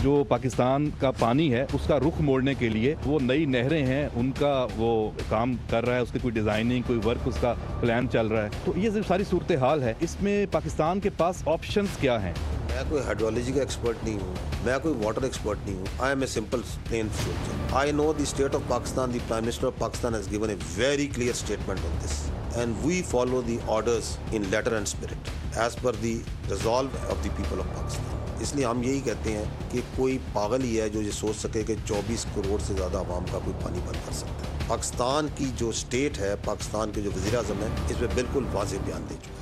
جو پاکستان کا پانی ہے اس کا رخ موڑنے کے لیے وہ نئی نہریں ہیں ان کا وہ کام کر رہا ہے, اس کی کوئی ڈیزائننگ, کوئی ورک, اس کا پلان چل رہا ہے. تو یہ ساری صورتحال ہے. اس میں پاکستان کے پاس آپشنز کیا ہیں؟ میں کوئی ہائیڈرولوجی کا ایکسپرٹ نہیں ہوں, میں کوئی واٹر ایکسپرٹ نہیں ہوں. I am a simple plain soldier. I know the state of Pakistan. The prime minister of Pakistan has given a very clear statement on this and we follow the orders in letter and spirit as per the resolve of the people of Pakistan. اس لیے ہم یہی کہتے ہیں کہ کوئی پاگل ہی ہے جو یہ سوچ سکے کہ 24 کروڑ سے زیادہ عوام کا کوئی پانی بند کر سکتا ہے. پاکستان کی جو اسٹیٹ ہے, پاکستان کے جو وزیر اعظم ہے, اس میں بالکل واضح بیان دے چکے.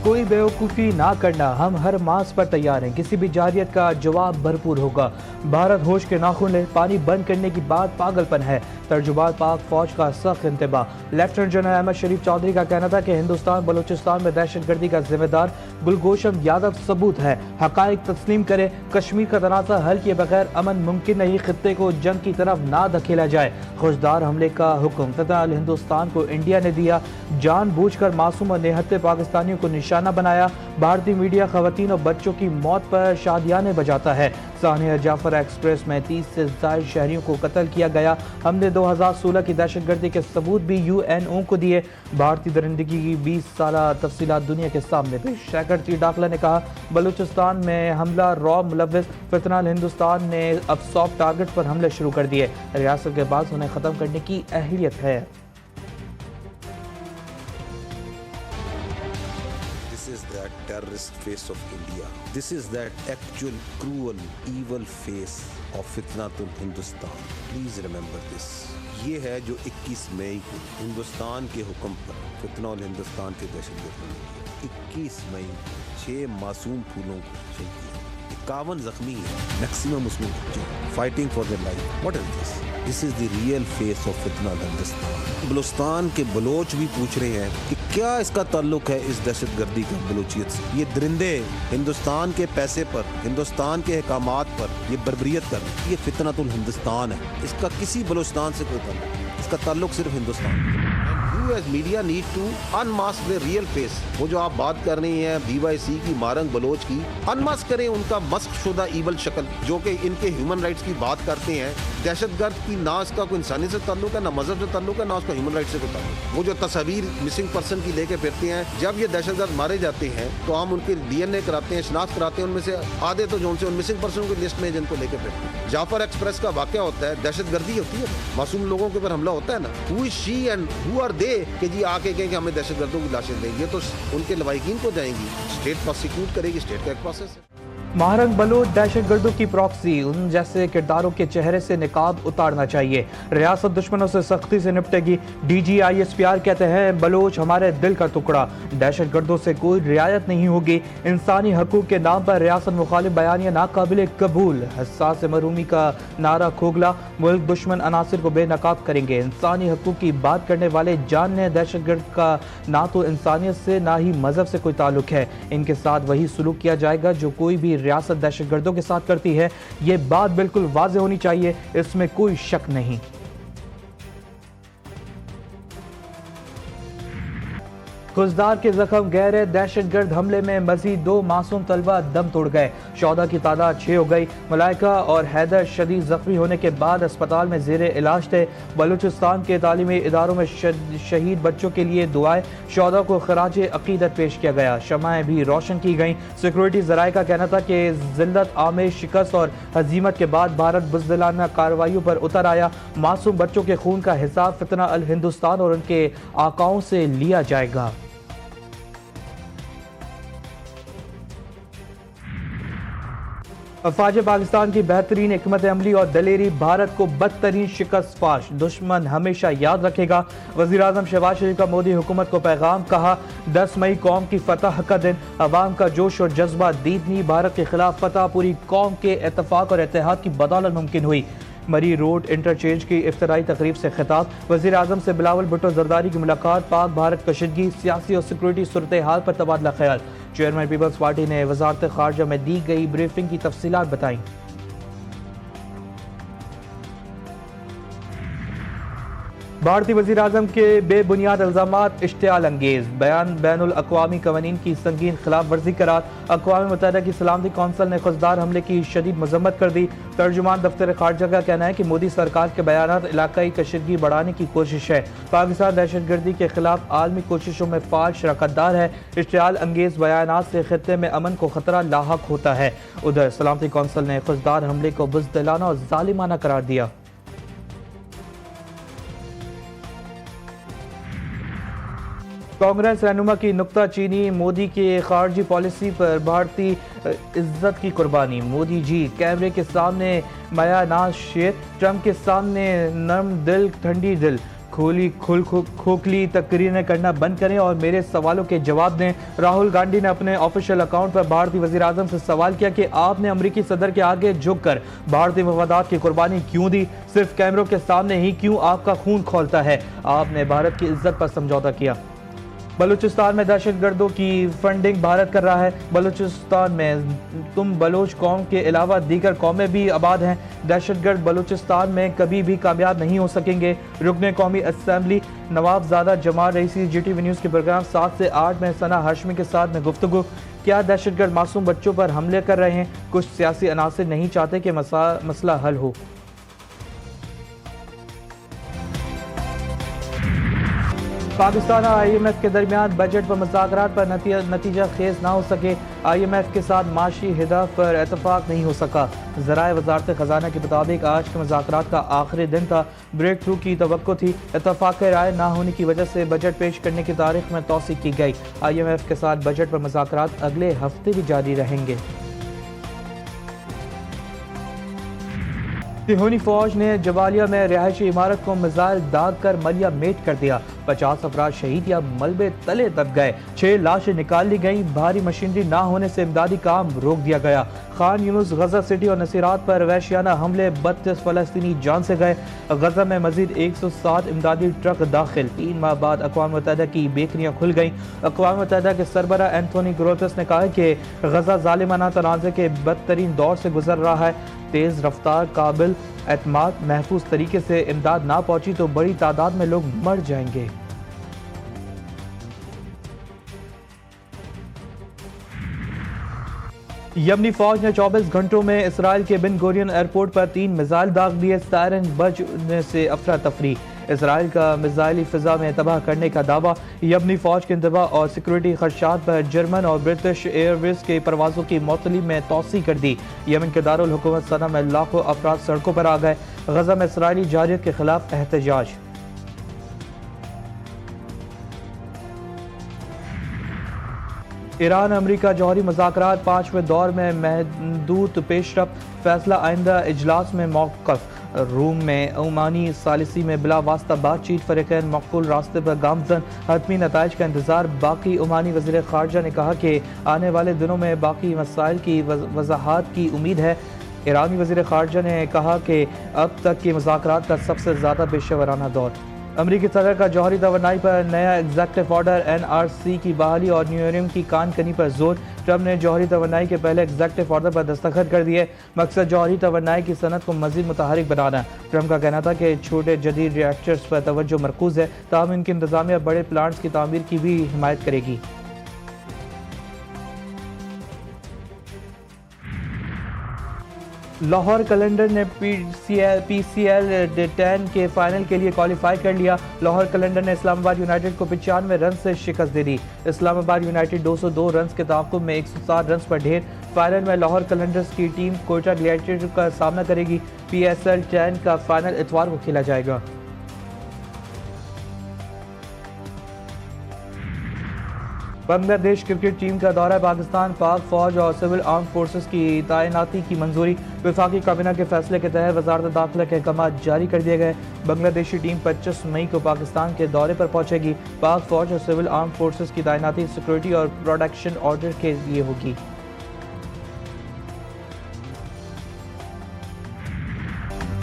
کوئی بیوقوفی نہ کرنا, ہم ہر مارچ پر تیار ہیں. کسی بھی جارحیت کا جواب بھرپور ہوگا. بھارت ہوش کے ناخن لے, پانی بند کرنے کی بات پاگل پن ہے. ترجمات پاک فوج کا سخت انتباہ. لیفٹیننٹ جنرل احمد شریف چودھری کا کہنا تھا کہ ہندوستان بلوچستان میں دہشت گردی کا ذمہ دار گلگوشم یادو ثبوت ہے. حقائق تسلیم کرے. کشمیر کا تنازع حل کیے بغیر امن ممکن نہیں. خطے کو جنگ کی طرف نہ دھکیلا جائے. خوشدار حملے کا حکم فتح ہندوستان کو انڈیا نے دیا. جان بوجھ کر معصوم اور نہتے پاکستانیوں کو نشانہ بنایا. بھارتی میڈیا خواتین اور بچوں کی موت پر شادیانے بجاتا ہے. ثانیہ جعفر ایکسپریس میں 30 سے زائد شہریوں کو قتل کیا گیا. ہم نے 2016 کی دہشت گردی کے ثبوت بھی UN کو دیے. بھارتی درندگی کی 20 سالہ تفصیلات دنیا کے سامنے پیش. سیکرٹری داخلہ نے کہا بلوچستان میں حملہ رعب ملوث. فتنہ ہندوستان نے اب سافٹ ٹارگٹ پر حملے شروع کر دیے. ریاست کے بعد انہیں ختم کرنے کی اہلیت ہے. This is that terrorist face of India. This is that actual cruel, evil face of Fitnatul Hindustan. Please remember this. یہ ہے جو 21 مئی کو ہندوستان کے حکم پر فتنہ ہندوستان کے دہشت گردوں نے 21 مئی 6 معصوم پھولوں کو شہید کیا. 51 زخمی ہیں, میکسیمم اس میں بچے fighting for their life. What is this? This is the real face of فتنہ ہندوستان. بلوچستان کے بلوچ بھی پوچھ رہے ہیں کہ کیا اس کا تعلق ہے اس دہشت گردی کا بلوچیت سے. یہ درندے ہندوستان کے پیسے پر, ہندوستان کے احکامات پر یہ بربریت کر رہے ہیں. یہ فتنۃ الہندوستان ہے. اس کا کسی بلوچستان سے کوئی تعلق نہیں. اس کا تعلق صرف Hindustan. You as media need to unmask their real face. وہ جو آپ بات کر رہی ہیں BYC کی, مارنگ بلوچ کی, انماسک کریں ان کا مسخ شدہ ایول شکل جو کہ ان کے ہیومن رائٹس کی بات کرتے ہیں. دہشت گرد کی نہ اس کا کوئی انسانی سے تعلق ہے, نہ مذہب سے تعلق ہے, نہ اس کا ہیومن رائٹ سے کوئی تعلق. وہ جو تصاویر مسنگ پرسن کی لے کے پھرتے ہیں, جب یہ دہشت گرد مارے جاتے ہیں تو ہم ان کے DNA کراتے ہیں, شناخت کراتے ہیں. ان میں سے آدھے تو جو ان سے ان مسنگ پرسن کی لسٹ میں جن کو لے کے پھرتے ہیں. جعفر ایکسپریس کا واقعہ ہوتا ہے, دہشت گردی ہوتی ہے, معصوم لوگوں کے اوپر حملہ ہوتا ہے نا. Who is she and who are they کہ جی آ کے کہیں کہ ہمیں دہشت گردوں کی لاشیں دیں. یہ تو ان کے لواحقین کو جائیں گی, اسٹیٹ پروسیکیوٹ کرے گی, اسٹیٹ کا ایک پروسیس ہے. مہرنگ بلوچ دہشت گردوں کی پراکسی. ان جیسے کرداروں کے چہرے سے نقاب اتارنا چاہیے. ریاست دشمنوں سے سختی سے نپٹے گی. DG ISPR کہتے ہیں بلوچ ہمارے دل کا ٹکڑا. دہشت گردوں سے کوئی رعایت نہیں ہوگی. انسانی حقوق کے نام پر ریاست مخالف بیانیہ ناقابل قبول. حساس محرومی کا نعرہ کھوگلا. ملک دشمن عناصر کو بے نقاب کریں گے. انسانی حقوق کی بات کرنے والے جان لیں دہشت گرد کا نہ تو انسانیت سے نہ ہی مذہب سے کوئی تعلق ہے. ان کے ساتھ وہی سلوک کیا جائے گا جو کوئی بھی ریاست دہشت گردوں کے ساتھ کرتی ہے. یہ بات بالکل واضح ہونی چاہیے, اس میں کوئی شک نہیں. خزدار کے زخم گہرے. دہشت گرد حملے میں مزید 2 معصوم طلبہ دم توڑ گئے. شہداء کی تعداد 6 ہو گئی. ملائکہ اور حیدر شدید زخمی ہونے کے بعد اسپتال میں زیر علاج تھے. بلوچستان کے تعلیمی اداروں میں شہید بچوں کے لیے دعائیں. شہداء کو خراج عقیدت پیش کیا گیا. شمعیں بھی روشن کی گئیں. سیکورٹی ذرائع کا کہنا تھا کہ ذلت آمیز شکست اور ہزیمت کے بعد بھارت بزدلانہ کارروائیوں پر اتر آیا. معصوم بچوں کے خون کا حساب فتنہ الہندوستان اور ان کے آقاؤں سے لیا جائے گا. افواج پاکستان کی بہترین حکمت عملی اور دلیری بھارت کو بدترین شکست فاش. دشمن ہمیشہ یاد رکھے گا. وزیراعظم شہباز شریف کا مودی حکومت کو پیغام. کہا 10 مئی قوم کی فتح کا دن. عوام کا جوش اور جذبہ دیدنی. بھارت کے خلاف فتح پوری قوم کے اتفاق اور اتحاد کی بدولت ممکن ہوئی. مری روڈ انٹرچینج کی افتتاحی تقریب سے خطاب. وزیر اعظم سے بلاول بھٹو زرداری کی ملاقات. پاک بھارت کشیدگی, سیاسی اور سیکورٹی صورتحال پر تبادلہ خیال. چیئرمین پیپلز پارٹی نے وزارت خارجہ میں دی گئی بریفنگ کی تفصیلات بتائیں. بھارتی وزیر اعظم کے بے بنیاد الزامات اشتعال انگیز، بیان بین الاقوامی قوانین کی سنگین خلاف ورزی قرار، اقوام متحدہ کی سلامتی کونسل نے خوددار حملے کی شدید مذمت کر دی۔ ترجمان دفتر خارجہ کا کہنا ہے کہ مودی سرکار کے بیانات علاقائی کشیدگی بڑھانے کی کوشش ہے۔ پاکستان دہشت گردی کے خلاف عالمی کوششوں میں فعال شراکت دار ہے۔ اشتعال انگیز بیانات سے خطے میں امن کو خطرہ لاحق ہوتا ہے۔ ادھر سلامتی کونسل نے خوددار حملے کو بزدلانہ اور ظالمانہ قرار دیا۔ کانگریس رہنما کی نکتہ چینی، مودی کی خارجی پالیسی پر بھارتی عزت کی قربانی، مودی جی کیمرے کے سامنے مایہ ناز شیر، ٹرمپ کے سامنے نرم دل ٹھنڈی دل، کھوکھلی تقریریں کرنا بند کریں اور میرے سوالوں کے جواب دیں۔ راہل گاندھی نے اپنے آفیشیل اکاؤنٹ پر بھارتی وزیر اعظم سے سوال کیا کہ آپ نے امریکی صدر کے آگے جھک کر بھارتی مفادات کی قربانی کیوں دی؟ صرف کیمروں کے سامنے ہی کیوں آپ کا خون کھولتا ہے؟ آپ نے بھارت کی عزت پر سمجھوتا کیا۔ بلوچستان میں دہشت گردوں کی فنڈنگ بھارت کر رہا ہے۔ بلوچستان میں تم بلوچ قوم کے علاوہ دیگر قومیں بھی آباد ہیں۔ دہشت گرد بلوچستان میں کبھی بھی کامیاب نہیں ہو سکیں گے۔ رکن قومی assembly Nawabzada Jamal Raisi G T V News کے پروگرام 7 سے 8 میں ثنا ہاشمی کے ساتھ میں گفتگو۔ کیا دہشت گرد معصوم بچوں پر حملے کر رہے ہیں؟ کچھ سیاسی عناصر نہیں چاہتے کہ مسئلہ حل ہو۔ پاکستان اور آئی ایم ایف کے درمیان بجٹ پر مذاکرات پر نتیجہ خیز نہ ہو سکے۔ آئی ایم ایف کے ساتھ معاشی ہدف پر اتفاق نہیں ہو سکا۔ ذرائع وزارت خزانہ کے مطابق آج کے مذاکرات کا آخری دن تھا۔ بریک تھرو کی توقع تھی۔ اتفاق رائے نہ ہونے کی وجہ سے بجٹ پیش کرنے کی تاریخ میں توسیع کی گئی۔ آئی ایم ایف کے ساتھ بجٹ پر مذاکرات اگلے ہفتے بھی جاری رہیں گے۔ صہیونی فوج نے جبالیہ میں رہائشی عمارت کو میزائل داغ کر ملیہ میٹ کر دیا۔ 50 افراد شہید یا ملبے تلے دب گئے۔ 6 لاشیں نکال لی گئیں۔ بھاری مشینری نہ ہونے سے امدادی کام روک دیا گیا۔ خان یونس، غزہ سٹی اور نصیرات پر وحشیانہ حملے، 32 فلسطینی جان سے گئے۔ غزہ میں مزید 107 امدادی ٹرک داخل۔ 3 ماہ بعد اقوام متحدہ کی بیکریاں کھل گئیں۔ اقوام متحدہ کے سربراہ اینتھونی گروتس نے کہا کہ غزہ ظالمانہ تنازع کے بدترین دور سے گزر رہا ہے۔ تیز رفتار، قابل اعتماد، محفوظ طریقے سے امداد نہ پہنچی تو بڑی تعداد میں لوگ مر جائیں گے۔ یمنی فوج نے 24 گھنٹوں میں اسرائیل کے بن گورین ایئرپورٹ پر 3 میزائل داغ دیے۔ سائرن بجنے سے افراتفری۔ اسرائیل کا میزائلی فضا میں تباہ کرنے کا دعویٰ۔ یمنی فوج کے انتباہ اور سیکورٹی خدشات پر جرمن اور برٹش ایئر ویز کی پروازوں کی معطلی میں توسیع کر دی۔ یمن کے دارالحکومت صنعا میں لاکھوں افراد سڑکوں پر آ گئے۔ غزہ میں اسرائیلی جارحیت کے خلاف احتجاج۔ ایران امریکہ جوہری مذاکرات 5ویں دور میں محدود پیش رفت، فیصلہ آئندہ اجلاس میں موقف۔ روم میں عمانی ثالثی میں بلا واسطہ بات چیت، فریقین معقول راستے پر گامزن، حتمی نتائج کا انتظار باقی۔ عمانی وزیر خارجہ نے کہا کہ آنے والے دنوں میں باقی مسائل کی وضاحت کی امید ہے۔ ایرانی وزیر خارجہ نے کہا کہ اب تک کی مذاکرات کا سب سے زیادہ پیشہ ورانہ دور۔ امریکی صدر کا جوہری توانائی پر نیا executive order, N R C کی بحالی اور نیوریم کی کان کنی پر زور۔ ٹرمپ نے جوہری توانائی کے پہلے ایگزیکٹو آرڈر پر دستخط کر دیے۔ مقصد جوہری توانائی کی صنعت کو مزید متحرک بنانا۔ ٹرمپ کا کہنا تھا کہ چھوٹے جدید ری ایکٹرز پر توجہ مرکوز ہے، تاہم ان کی انتظامیہ بڑے پلانٹس کی تعمیر کی بھی حمایت کرے گی۔ لاہور کلنڈر نے پی سی ایل 10 کے فائنل کے لیے کوالیفائی کر لیا۔ لاہور کلنڈر نے اسلام آباد یونائیٹڈ کو 95 رنز سے شکست دے دی۔ اسلام آباد یونائیٹڈ 202 رنز کے تعاقب میں 107 رنز پر ڈھیر۔ فائنل میں لاہور کلنڈرز کی ٹیم کوئٹہ گلیڈیٹرز کا سامنا کرے گی۔ پی ایس ایل 10 کا فائنل اتوار کو کھیلا جائے گا۔ بنگلہ دیش کرکٹ ٹیم کا دورہ پاکستان، پاک فوج اور سول آرم فورسز کی تعیناتی کی منظوری۔ وفاقی کابینہ کے فیصلے کے تحت وزارت داخلہ کے احکامات جاری کر دیے گئے۔ بنگلہ دیشی ٹیم 25 مئی کو پاکستان کے دورے پر پہنچے گی۔ پاک فوج اور سول آرم فورسز کی تعیناتی سیکورٹی اور پروٹیکشن آرڈر کے لیے ہوگی۔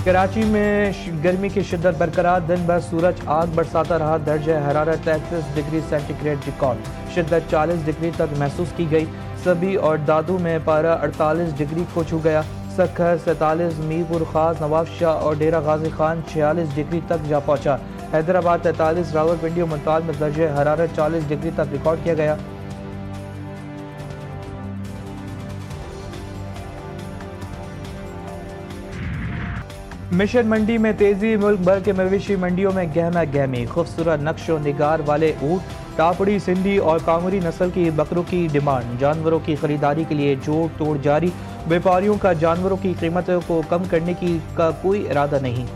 کراچی میں گرمی کی شدت برقرار، دن بھر سورج آگ برساتا رہا، درجہ حرارت 33 ڈگری سینٹی گریڈ ریکارڈ، شدت 40 ڈگری تک محسوس کی گئی۔ سبی اور دادو میں پارہ 48 ڈگری کو چھو گیا۔ سکھر 47، میر پور خاص، نواب شاہ اور ڈیرہ غازی خان 46 ڈگری تک جا پہنچا۔ حیدرآباد 43, راولپنڈی اور ملتان میں درجہ حرارت 40 ڈگری تک ریکارڈ کیا گیا۔ مشن منڈی میں تیزی، ملک بھر کے مویشی منڈیوں میں گہما گہمی، خوبصورت نقش و نگار والے اونٹ، ٹاپڑی، سندھی اور کانگڑی نسل کی بکروں کی ڈیمانڈ، جانوروں کی خریداری کے لیے جوڑ توڑ جاری، بیپاریوں کا جانوروں کی قیمتوں کو کم کرنے کا کوئی ارادہ نہیں۔